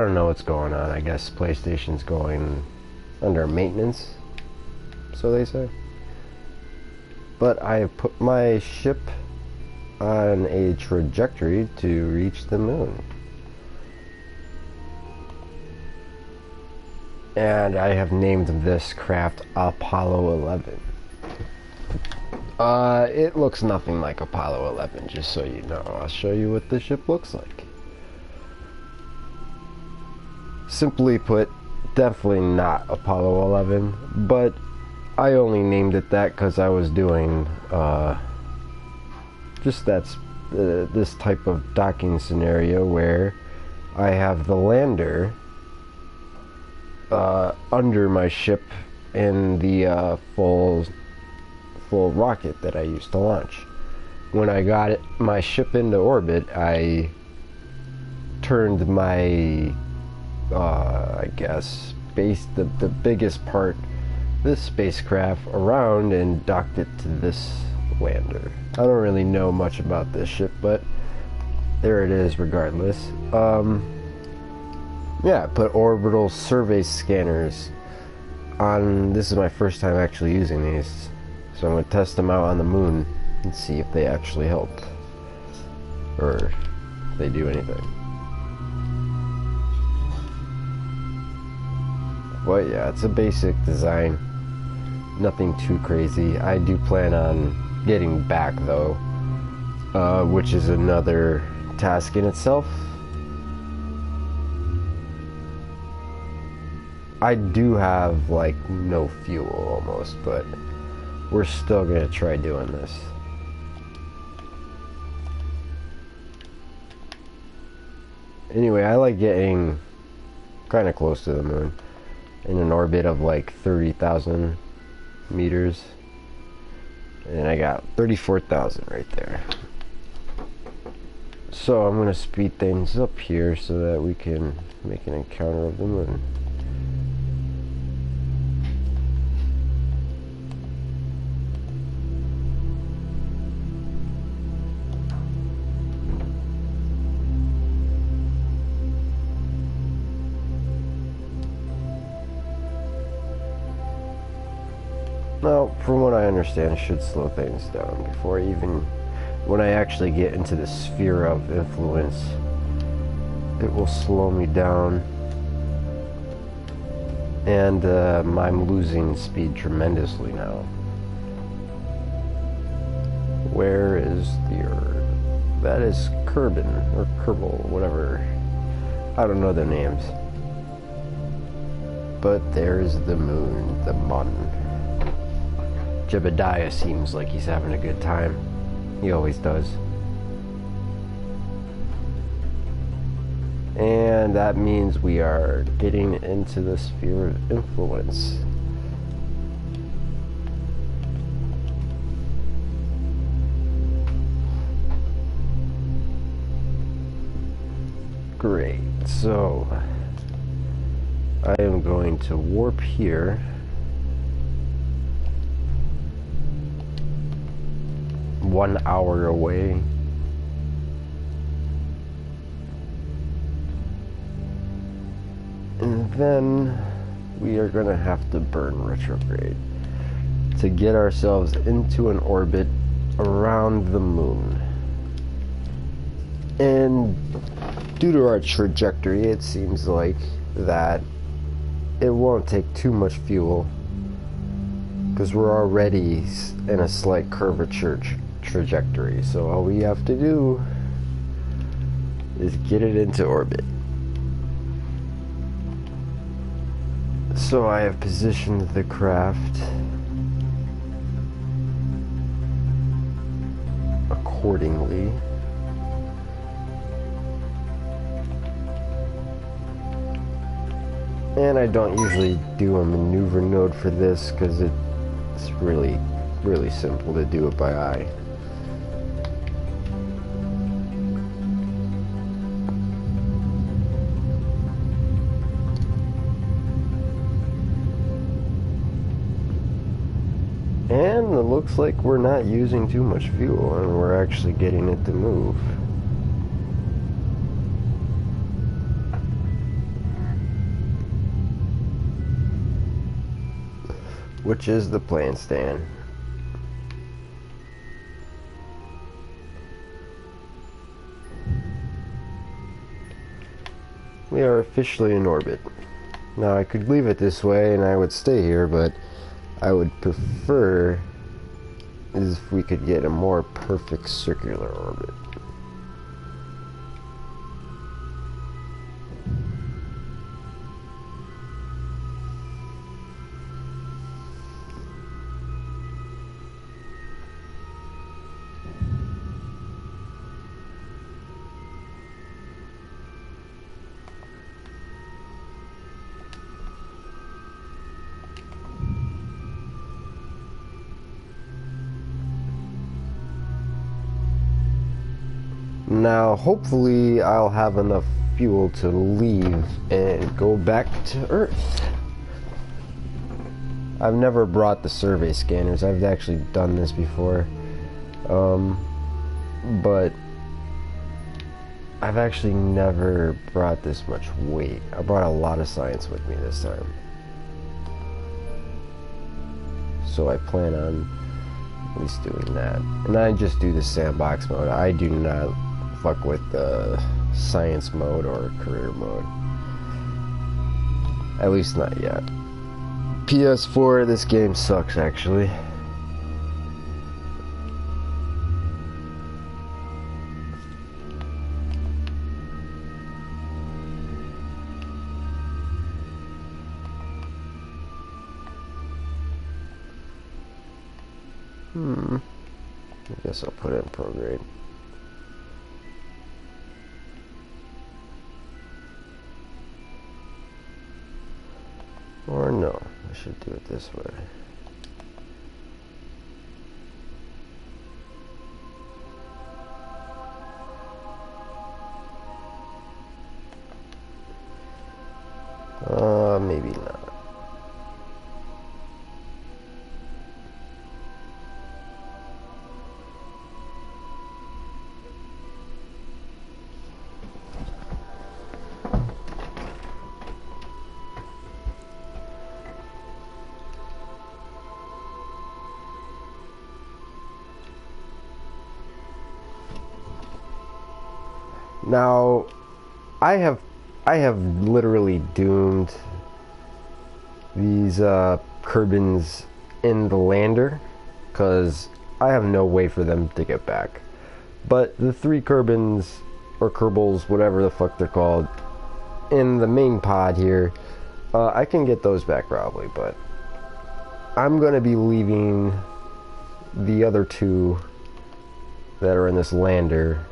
I don't know what's going on. I guess PlayStation's going under maintenance, so they say. But I have put my ship on a trajectory to reach the moon. And I have named this craft Apollo 11. It looks nothing like Apollo 11, just so you know. I'll show you what the ship looks like. Simply put, definitely not Apollo 11, but I only named it that because I was doing, just this type of docking scenario where I have the lander under my ship in the full rocket that I used to launch. When I got my ship into orbit, I turned my I guess the biggest part of this spacecraft around and docked it to this lander. I don't really know much about this ship, but there it is regardless. Yeah, I put orbital survey scanners on. This is my first time actually using these, so I'm going to test them out on the moon and see if they actually help or if they do anything. But yeah, it's a basic design, nothing too crazy. I do plan on getting back though, which is another task in itself. I do have like no fuel almost, but we're still gonna try doing this. Anyway, I like getting kind of close to the moon in an orbit of like 30,000 meters, and I got 34,000 right there. So I'm gonna speed things up here so that we can make an encounter of the moon. Now, from what I understand, it should slow things down before when I actually get into the sphere of influence, it will slow me down. And I'm losing speed tremendously now. Where is the Earth? That is Kerbin, or Kerbal, whatever. I don't know their names. But there's the moon, the Mun. Jebediah seems like he's having a good time. He always does. And that means we are getting into the sphere of influence. Great, so I am going to warp here. One hour away. And then we are going to have to burn retrograde to get ourselves into an orbit around the moon. And due to our trajectory, it seems like that it won't take too much fuel because we're already in a slight curvature trajectory. So all we have to do is get it into orbit. So I have positioned the craft accordingly. And I don't usually do a maneuver node for this because it's really simple to do it by eye. And it looks like we're not using too much fuel and we're actually getting it to move. which is the plane stand. We are officially in orbit. Now I could leave it this way and I would stay here, but I would prefer is if we could get a more perfect circular orbit. Now, hopefully, I'll have enough fuel to leave and go back to Earth. I've never brought the survey scanners. I've actually done this before. But I've actually never brought this much weight. I brought a lot of science with me this time. So I plan on at least doing that. And I just do the sandbox mode. I do not fuck with the science mode or career mode. At least not yet. PS4, this game sucks actually. I guess I'll put it in prograde. Or no, I should do it this way. Maybe not. Now, I have literally doomed these Kerbins in the lander, because I have no way for them to get back. But the 3 Kerbins, or Kerbals, whatever the fuck they're called, in the main pod here, I can get those back probably, but I'm going to be leaving the other 2 that are in this lander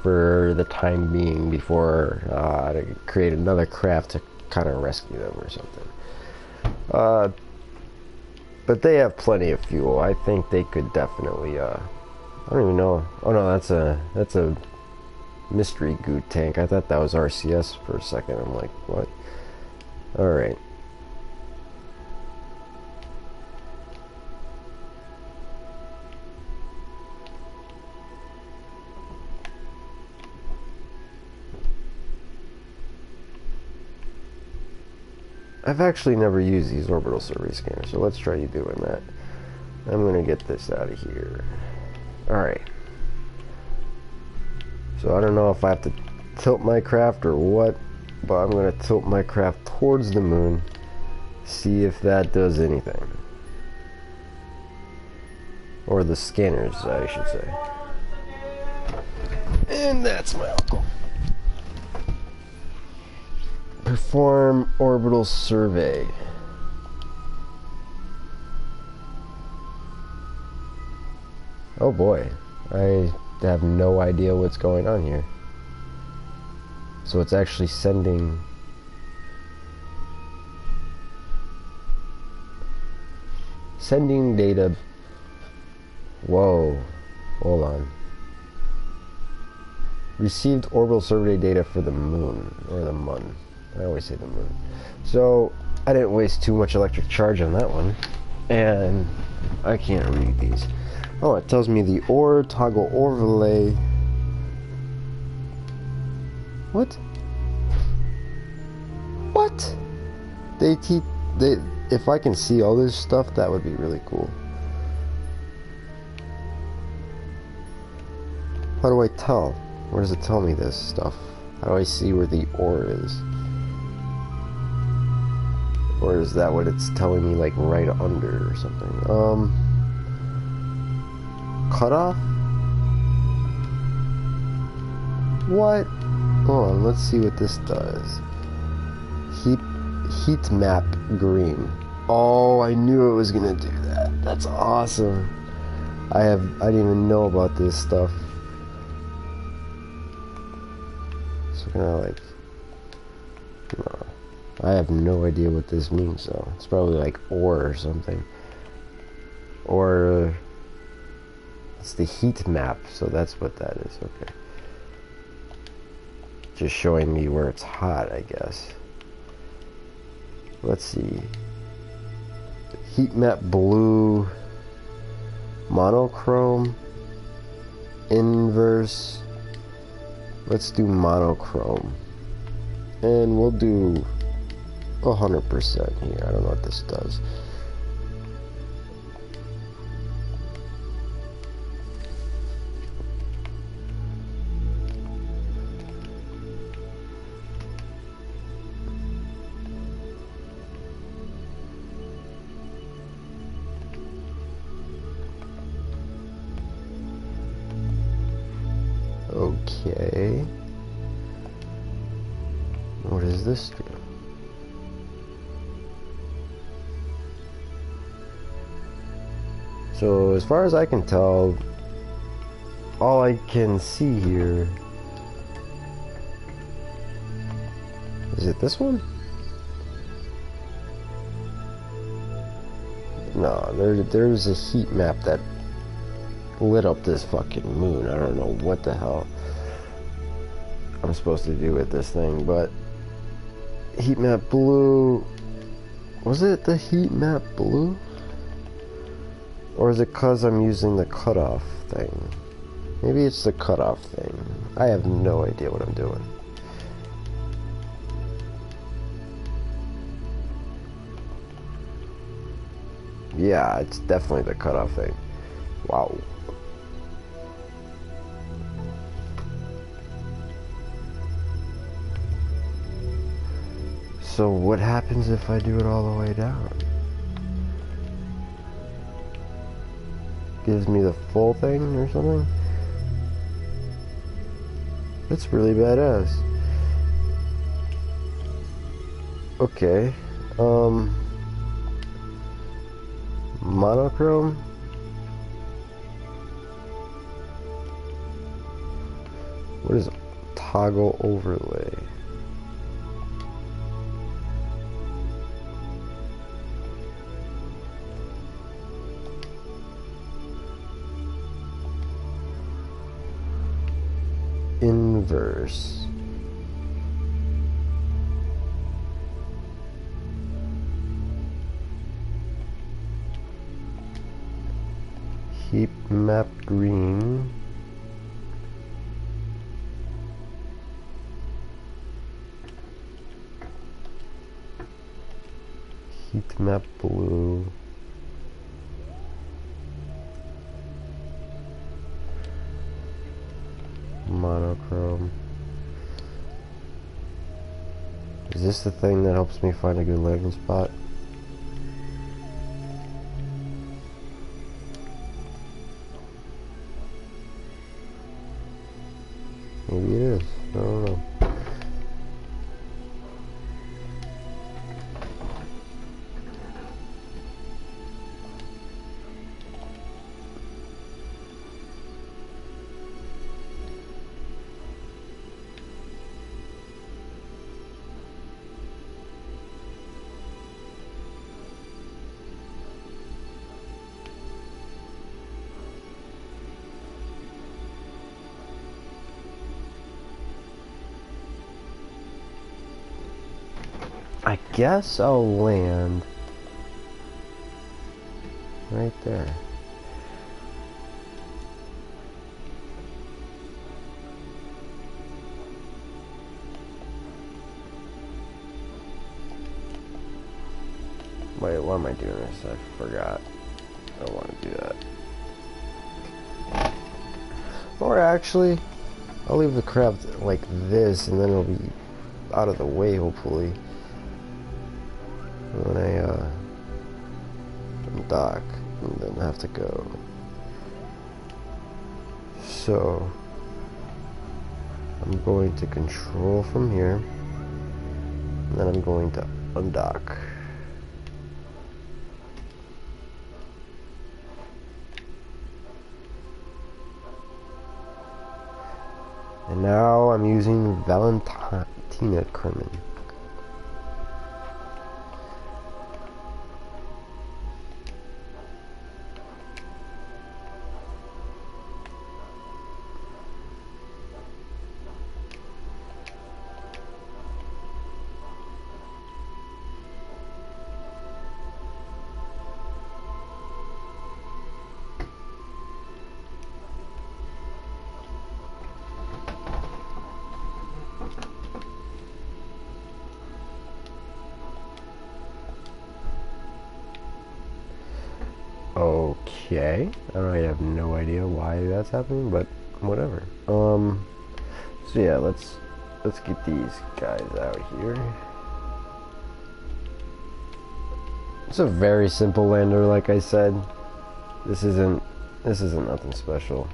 for the time being before to create another craft to kind of rescue them or something. But they have plenty of fuel. I think they could definitely I don't even know. Oh no, that's a mystery goo tank. I thought that was RCS for a second. I'm like, what? Alright. I've actually never used these orbital survey scanners, so let's try doing that. I'm gonna get this out of here. Alright. So I don't know if I have to tilt my craft or what, but I'm gonna tilt my craft towards the moon, see if that does anything. Or the scanners, I should say. And that's my uncle. Perform orbital survey. Oh boy, I have no idea what's going on here. So it's actually sending data. Whoa, hold on. Received orbital survey data for the moon, or the mun. I always say the moon. So I didn't waste too much electric charge on that one, and I can't read these. Oh, it tells me the ore toggle overlay. What? What? if I can see all this stuff, that would be really cool. How do I tell? Where does it tell me this stuff? How do I see where the ore is? Or is that what it's telling me, like, right under or something? Cutoff? What? Hold on, let's see what this does. Heat map green. Oh, I knew it was gonna do that. That's awesome. I didn't even know about this stuff. So kind of like, no, I have no idea what this means though. It's probably like ore or something. Or it's the heat map, so that's what that is. Okay. Just showing me where it's hot, I guess. Let's see. Heat map blue, monochrome, inverse. Let's do monochrome. And we'll do 100% here. I don't know what this does. Okay. What does this do? So as far as I can tell, all I can see here is it this one? No, there's a heat map that lit up this fucking moon. I don't know what the hell I'm supposed to do with this thing, but heat map blue, was it the heat map blue? Or is it cause I'm using the cutoff thing? Maybe it's the cutoff thing. I have no idea what I'm doing. Yeah, it's definitely the cutoff thing. Wow. So what happens if I do it all the way down? Gives me the full thing or something? That's really badass. Okay. Monochrome? What is toggle overlay? Inverse. Heat map green. Heat map blue. Monochrome. Is this the thing that helps me find a good landing spot? Maybe it is. I don't know. I guess I'll land right there. Wait, why am I doing this? I forgot. I don't want to do that. Or actually, I'll leave the craft like this, and then it'll be out of the way, hopefully. When I dock, and then have to go. So, I'm going to control from here, and then I'm going to undock. And now I'm using Valentina Kerman. Okay, I have no idea why that's happening, but whatever. So yeah, let's get these guys out here. It's a very simple lander, like I said. This isn't nothing special.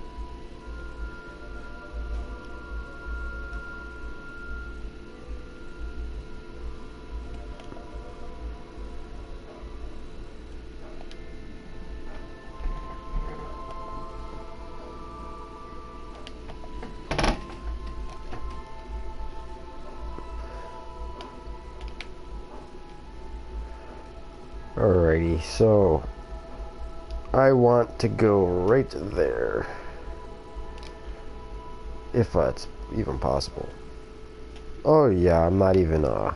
Alrighty, so I want to go right there, if that's even possible. Oh yeah, I'm not even I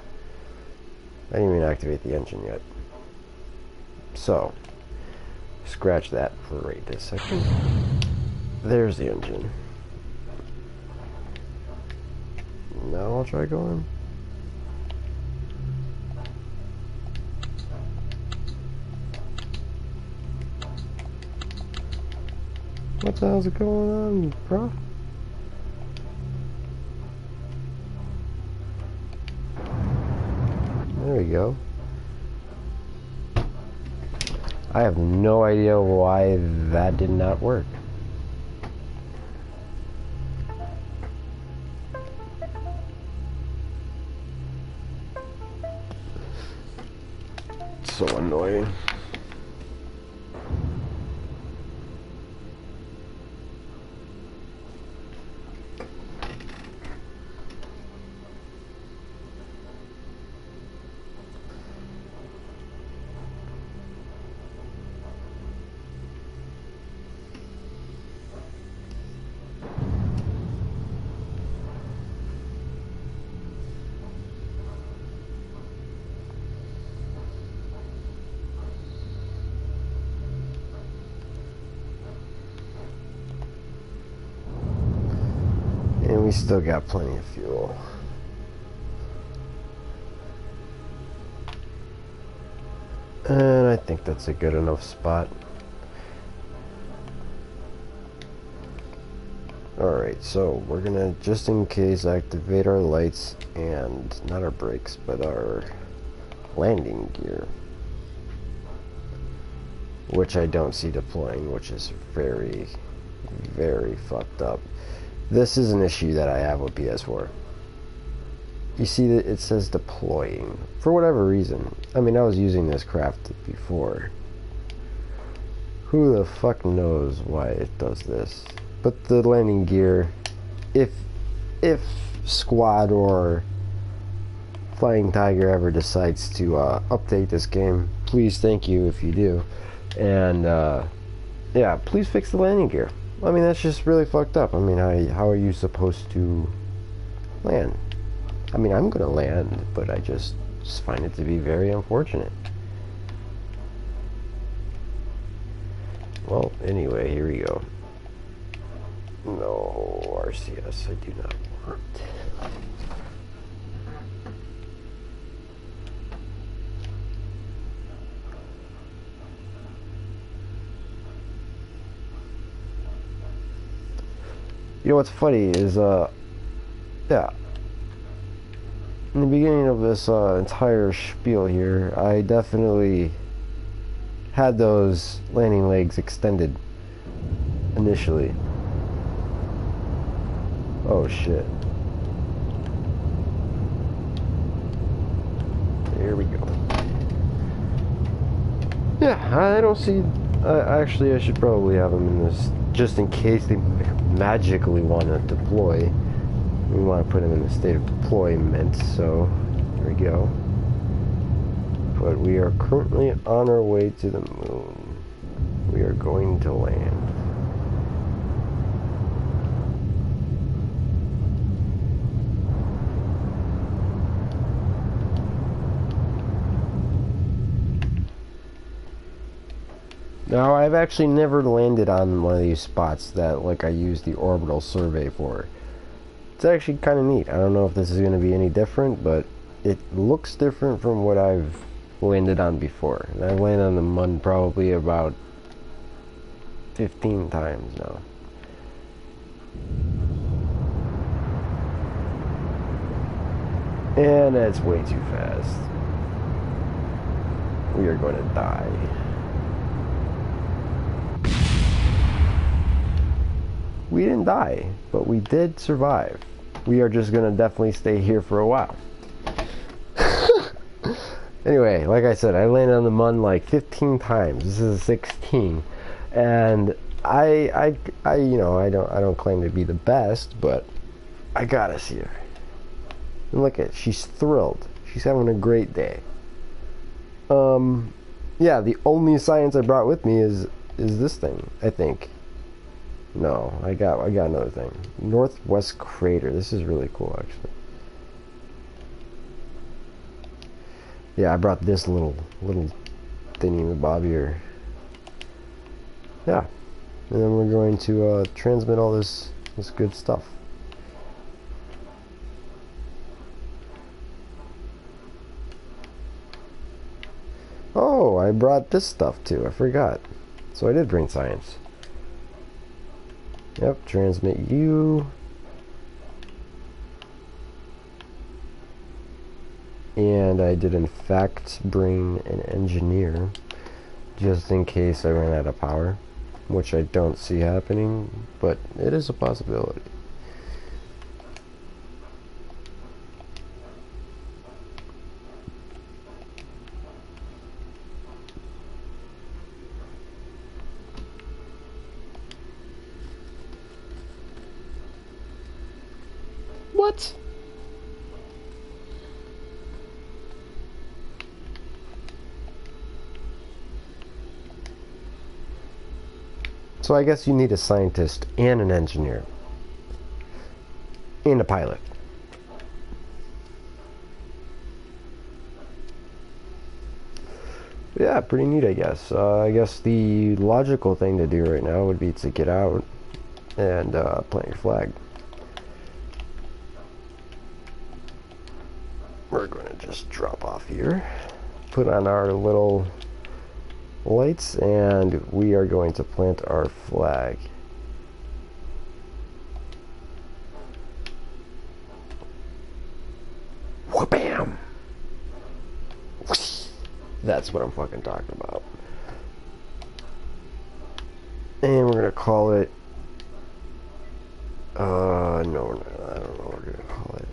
didn't even activate the engine yet. So scratch that for right this second. There's the engine. Now I'll try going. What the hell's going on, bro? There we go. I have no idea why that did not work. It's so annoying. And we still got plenty of fuel. And I think that's a good enough spot. Alright, so we're gonna, just in case, activate our lights and not our brakes, but our landing gear. Which I don't see deploying, which is very, very fucked up. This is an issue that I have with PS4. You see that it says deploying for whatever reason. I mean, I was using this craft before. Who the fuck knows why it does this? But the landing gear, if Squad or Flying Tiger ever decides to update this game, please, thank you if you do. And yeah, please fix the landing gear. I mean, that's just really fucked up. I mean, how are you supposed to land? I mean, I'm gonna land, but I just find it to be very unfortunate. Well, anyway, here we go. No, RCS, I do not want. You know what's funny is, yeah. In the beginning of this entire spiel here, I definitely had those landing legs extended initially. Oh shit. There we go. Yeah, I don't see... actually, I should probably have them in this, just in case they magically want to deploy. We want to put them in a state of deployment, so there we go. But we are currently on our way to the moon. We are going to land. Now, I've actually never landed on one of these spots that, like, I used the orbital survey for. It's actually kind of neat. I don't know if this is going to be any different, but it looks different from what I've landed on before. And I've landed on the Mun probably about 15 times now. And that's way too fast. We are going to die. We didn't die, but we did survive. We are just going to definitely stay here for a while. Anyway, like I said, I landed on the Mun like 15 times. This is 16. And I you know, I don't claim to be the best, but I gotta see her. And look at, she's thrilled. She's having a great day. Yeah, the only science I brought with me is this thing, I think. No, I got another thing. Northwest Crater. This is really cool, actually. Yeah, I brought this little thingy-mabob here. Yeah, and then we're going to transmit all this good stuff. Oh, I brought this stuff too. I forgot. So I did bring science. Yep, transmit you. And I did in fact bring an engineer, just in case I ran out of power, which I don't see happening, but it is a possibility. What? So I guess you need a scientist and an engineer. And a pilot. Yeah, pretty neat, I guess. I guess the logical thing to do right now would be to get out and plant your flag. We're going to just drop off here, put on our little lights, and we are going to plant our flag. Wha-bam! That's what I'm fucking talking about. And we're gonna call it no, I don't know what we're gonna call it.